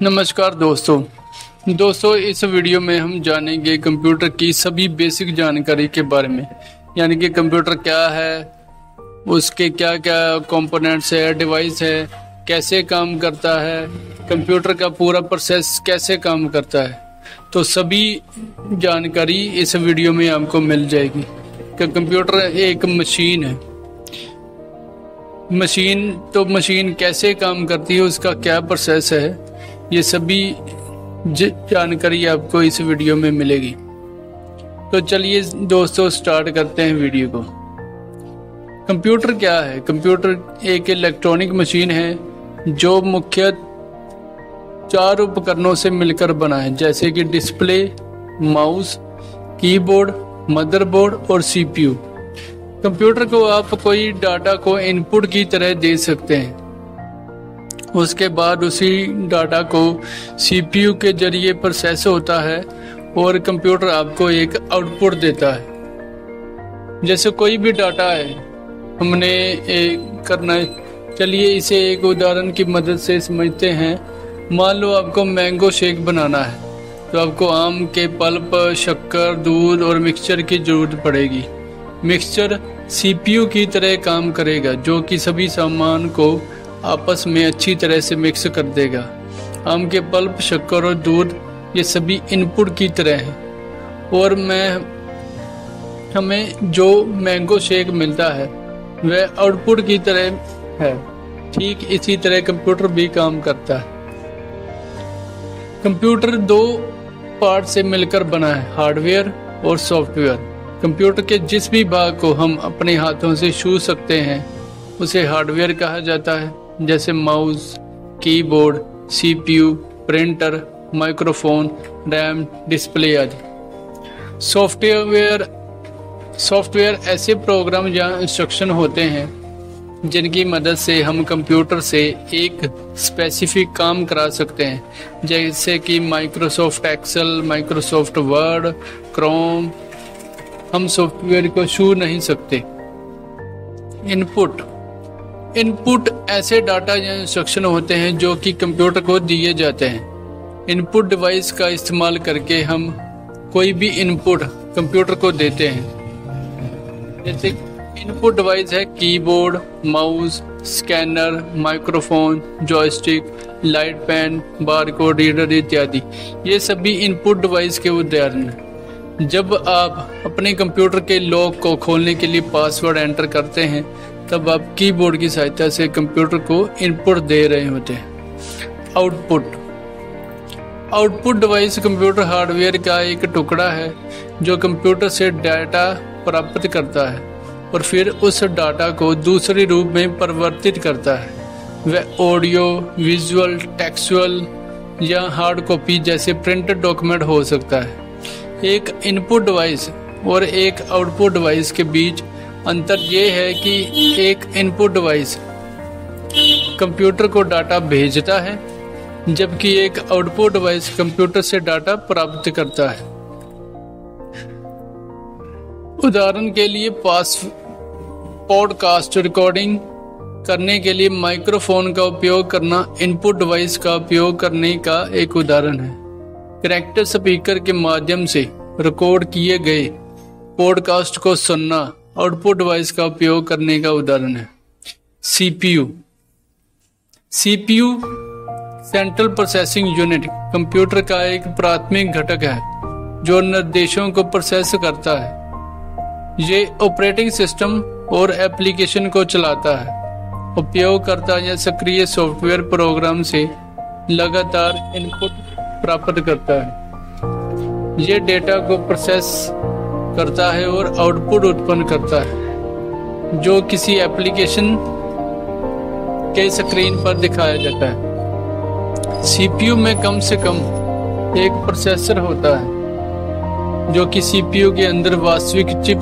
नमस्कार दोस्तों इस वीडियो में हम जानेंगे कंप्यूटर की सभी बेसिक जानकारी के बारे में। यानी कि कंप्यूटर क्या है, उसके क्या क्या कंपोनेंट्स है, डिवाइस है, कैसे काम करता है, कंप्यूटर का पूरा प्रोसेस कैसे काम करता है। तो सभी जानकारी इस वीडियो में आपको मिल जाएगी कि कंप्यूटर एक मशीन है। मशीन कैसे काम करती है, उसका क्या प्रोसेस है, ये सभी जानकारी आपको इस वीडियो में मिलेगी। तो चलिए दोस्तों स्टार्ट करते हैं वीडियो को। कंप्यूटर क्या है? कंप्यूटर एक इलेक्ट्रॉनिक मशीन है जो मुख्य 4 उपकरणों से मिलकर बना है, जैसे कि डिस्प्ले, माउस, कीबोर्ड, मदरबोर्ड और सीपीयू। कंप्यूटर को आप कोई डाटा को इनपुट की तरह दे सकते हैं, उसके बाद उसी डाटा को सीपीयू के जरिए प्रोसेस होता है और कंप्यूटर आपको एक आउटपुट देता है। जैसे कोई भी डाटा है हमने करना है, चलिए इसे एक उदाहरण की मदद से समझते हैं। मान लो आपको मैंगो शेक बनाना है, तो आपको आम के पल्प, शक्कर, दूध और मिक्सचर की जरूरत पड़ेगी। मिक्सचर सीपीयू की तरह काम करेगा, जो कि सभी सामान को आपस में अच्छी तरह से मिक्स कर देगा। आम के पल्प, शक्कर और दूध ये सभी इनपुट की तरह हैं और हमें जो मैंगो शेक मिलता है वह आउटपुट की तरह है। ठीक इसी तरह कंप्यूटर भी काम करता है। कंप्यूटर 2 पार्ट से मिलकर बना है, हार्डवेयर और सॉफ्टवेयर। कंप्यूटर के जिस भी भाग को हम अपने हाथों से छू सकते हैं उसे हार्डवेयर कहा जाता है, जैसे mouse, keyboard, CPU, printer, microphone, RAM, display आदि। सॉफ्टवेयर ऐसे प्रोग्राम या इंस्ट्रक्शन होते हैं जिनकी मदद से हम कंप्यूटर से एक स्पेसिफिक काम करा सकते हैं, जैसे कि Microsoft Excel, Microsoft Word, Chrome. हम सॉफ्टवेयर को छू नहीं सकते। इनपुट ऐसे डाटा या इंस्ट्रक्शन होते हैं जो कि कंप्यूटर को दिए जाते हैं। इनपुट डिवाइस का इस्तेमाल करके हम कोई भी इनपुट कंप्यूटर को देते हैं। जैसे इनपुट डिवाइस है keyboard, mouse, scanner, microphone, joystick, light pen, barcode reader इत्यादि। ये सभी इनपुट डिवाइस के उदाहरण हैं। जब आप अपने कंप्यूटर के लॉक को खोलने के लिए पासवर्ड एंटर करते हैं, तब आप कीबोर्ड की सहायता से कंप्यूटर को इनपुट दे रहे होते हैं। आउटपुट डिवाइस कंप्यूटर हार्डवेयर का एक टुकड़ा है जो कंप्यूटर से डाटा प्राप्त करता है और फिर उस डाटा को दूसरे रूप में परिवर्तित करता है। वह ऑडियो, विजुअल, टेक्सचुअल या हार्ड कॉपी जैसे प्रिंटेड डॉक्यूमेंट हो सकता है। एक इनपुट डिवाइस और एक आउटपुट डिवाइस के बीच अंतर यह है कि एक इनपुट डिवाइस कंप्यूटर को डाटा भेजता है, जबकि एक आउटपुट डिवाइस कंप्यूटर से डाटा प्राप्त करता है। उदाहरण के लिए पॉडकास्ट रिकॉर्डिंग करने के लिए माइक्रोफोन का उपयोग करना इनपुट डिवाइस का उपयोग करने का एक उदाहरण है। कनेक्टेड स्पीकर के माध्यम से रिकॉर्ड किए गए पॉडकास्ट को सुनना आउटपुट डिवाइस का उपयोग करने का उदाहरण है। CPU central processing unit computer का एक प्राथमिक घटक है जो निर्देशों को प्रोसेस करता है। ये ऑपरेटिंग सिस्टम और एप्लीकेशन को चलाता है। उपयोगकर्ता या सक्रिय सॉफ्टवेयर प्रोग्राम से लगातार इनपुट प्राप्त करता है। यह डेटा को प्रोसेस करता है और आउटपुट उत्पन्न करता है, जो किसी एप्लीकेशन के स्क्रीन पर दिखाया जाता है। सीपीयू में कम से कम एक प्रोसेसर होता है, जो कि सीपीयू के अंदर वास्तविक चिप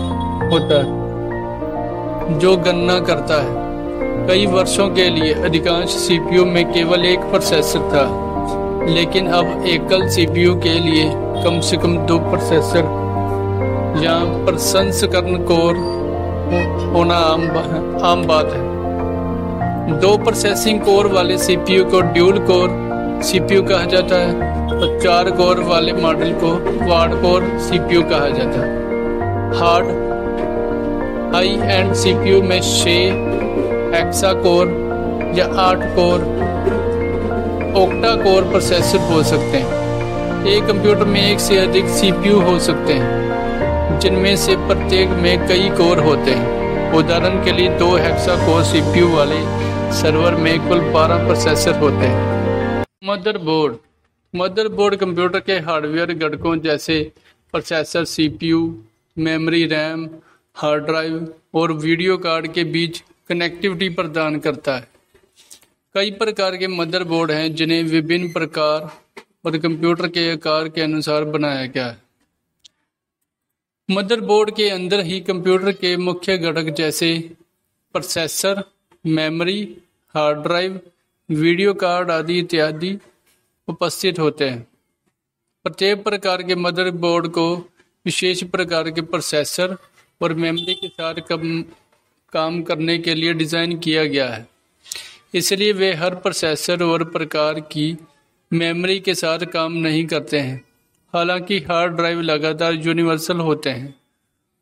होता है जो गणना करता है। कई वर्षों के लिए अधिकांश सीपीयू में केवल एक प्रोसेसर था, लेकिन अब एकल सीपीयू के लिए कम से कम 2 प्रोसेसर या प्रसंस्करण कोर होना आम बात है। 2 प्रोसेसिंग कोर वाले सीपीयू को ड्यूल कोर सीपीयू कहा जाता है और 4 कोर वाले मॉडल को क्वाड कोर सीपीयू कहा जाता है। हाई एंड सीपीयू में 6 हेक्सा कोर या 8 कोर ऑक्टा कोर प्रोसेसर हो सकते हैं। एक कंप्यूटर में एक से अधिक सीपीयू हो सकते हैं, जिनमें से प्रत्येक में कई कोर होते हैं। उदाहरण के लिए 2 हेक्सा कोर सीपीयू वाले सर्वर में कुल 12 प्रोसेसर होते हैं। मदरबोर्ड कंप्यूटर के हार्डवेयर घटकों जैसे processor, CPU, memory, RAM, hard drive और वीडियो कार्ड के बीच कनेक्टिविटी प्रदान करता है। कई प्रकार के मदरबोर्ड हैं जिन्हें विभिन्न प्रकार और कंप्यूटर के आकार के अनुसार बनाया गया है। मदरबोर्ड के अंदर ही कंप्यूटर के मुख्य घटक जैसे processor, memory, hard drive, video card आदि इत्यादि उपस्थित होते हैं। प्रत्येक प्रकार के मदरबोर्ड को विशेष प्रकार के प्रोसेसर और मेमोरी के साथ काम करने के लिए डिज़ाइन किया गया है, इसलिए वे हर प्रोसेसर और प्रकार की मेमोरी के साथ काम नहीं करते हैं। हालांकि हार्ड ड्राइव लगातार यूनिवर्सल होते हैं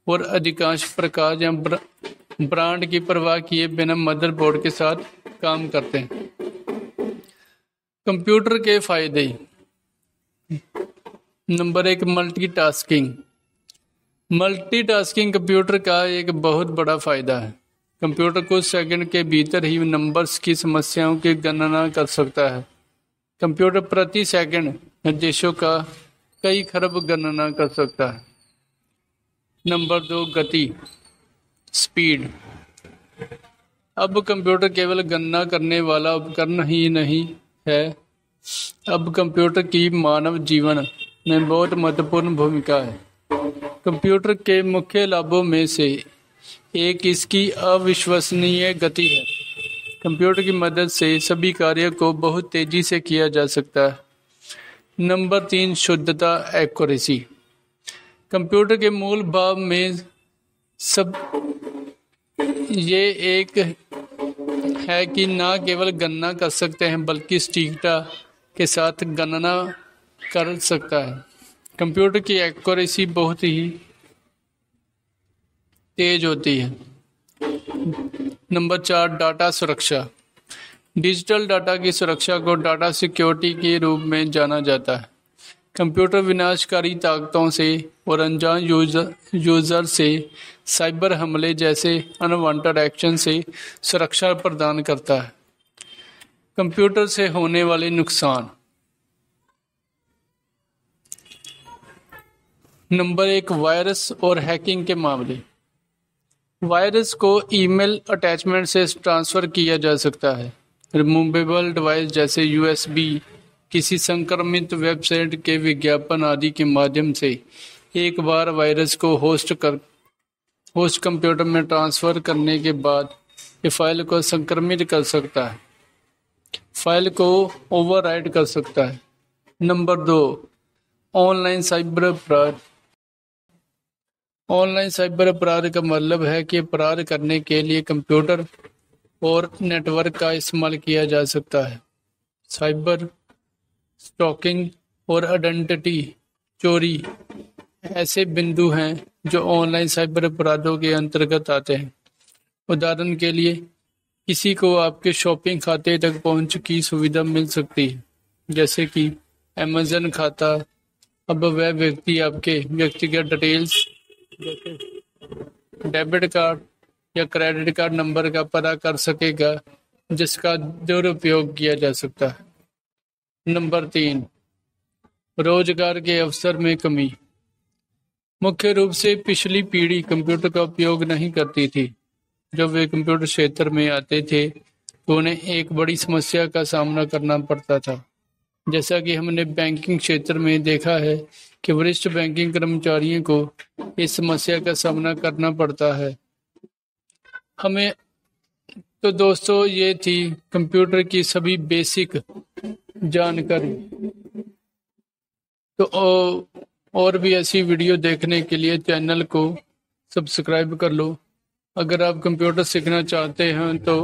और अधिकांश प्रकार या ब्रांड की परवाह किए बिना मदरबोर्ड के साथ काम करते हैं। कंप्यूटर के फायदे। Number 1, multitasking. मल्टीटास्किंग कंप्यूटर का एक बहुत बड़ा फायदा है। कंप्यूटर कुछ सेकंड के भीतर ही नंबर्स की समस्याओं की गणना कर सकता है। कंप्यूटर प्रति सेकंड निर्देशों का कई खरब गणना कर सकता है। नंबर 2, गति, स्पीड। अब कंप्यूटर केवल गणना करने वाला उपकरण ही नहीं है, अब कंप्यूटर की मानव जीवन में बहुत महत्वपूर्ण भूमिका है। कंप्यूटर के मुख्य लाभों में से एक इसकी अविश्वसनीय गति है। कंप्यूटर की मदद से सभी कार्यों को बहुत तेजी से किया जा सकता है। नंबर 3, शुद्धता, एक्यूरेसी। कंप्यूटर के मूल भाव में सब ये एक है कि न केवल गणना कर सकते हैं बल्कि सटीकता के साथ गणना कर सकता है। कंप्यूटर की एक्यूरेसी बहुत ही तेज होती है। नंबर 4, डाटा सुरक्षा। डिजिटल डाटा की सुरक्षा को डाटा सिक्योरिटी के रूप में जाना जाता है। कंप्यूटर विनाशकारी ताकतों से और अनजान यूजर से साइबर हमले जैसे अनवांटेड एक्शन से सुरक्षा प्रदान करता है। कंप्यूटर से होने वाले नुकसान। नंबर 1, वायरस और हैकिंग के मामले। वायरस को ईमेल अटैचमेंट से ट्रांसफर किया जा सकता है। रिमूवेबल डिवाइस जैसे यूएसबी किसी संक्रमित वेबसाइट के विज्ञापन आदि के माध्यम से एक बार वायरस को होस्ट कंप्यूटर में ट्रांसफर करने के बाद ये फाइल को संक्रमित कर सकता है, फाइल को ओवरराइट कर सकता है। नंबर 2, ऑनलाइन साइबर अपराध। ऑनलाइन साइबर अपराध का मतलब है कि अपराध करने के लिए कंप्यूटर और नेटवर्क का इस्तेमाल किया जा सकता है। साइबर स्टॉकिंग और आइडेंटिटी चोरी ऐसे बिंदु हैं जो ऑनलाइन साइबर अपराधों के अंतर्गत आते हैं। उदाहरण के लिए, किसी को आपके शॉपिंग खाते तक पहुंच की सुविधा मिल सकती है, जैसे कि अमेज़न खाता। अब वह व्यक्ति आपके व्यक्तिगत डिटेल्स जैसे डेबिट कार्ड या क्रेडिट कार्ड नंबर का पता कर सकेगा, जिसका दुरुपयोग किया जा सकता है। नंबर 3, रोजगार के अवसर में कमी। मुख्य रूप से पिछली पीढ़ी कंप्यूटर का उपयोग नहीं करती थी। जब वे कंप्यूटर क्षेत्र में आते थे तो उन्हें एक बड़ी समस्या का सामना करना पड़ता था। जैसा कि हमने बैंकिंग क्षेत्र में देखा है कि वरिष्ठ बैंकिंग कर्मचारियों को इस समस्या का सामना करना पड़ता है। हमें तो दोस्तों ये थी कंप्यूटर की सभी बेसिक जानकारी। तो और भी ऐसी वीडियो देखने के लिए चैनल को सब्सक्राइब कर लो। अगर आप कंप्यूटर सीखना चाहते हैं तो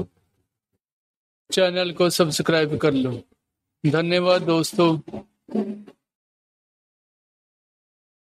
चैनल को सब्सक्राइब कर लो। धन्यवाद दोस्तों।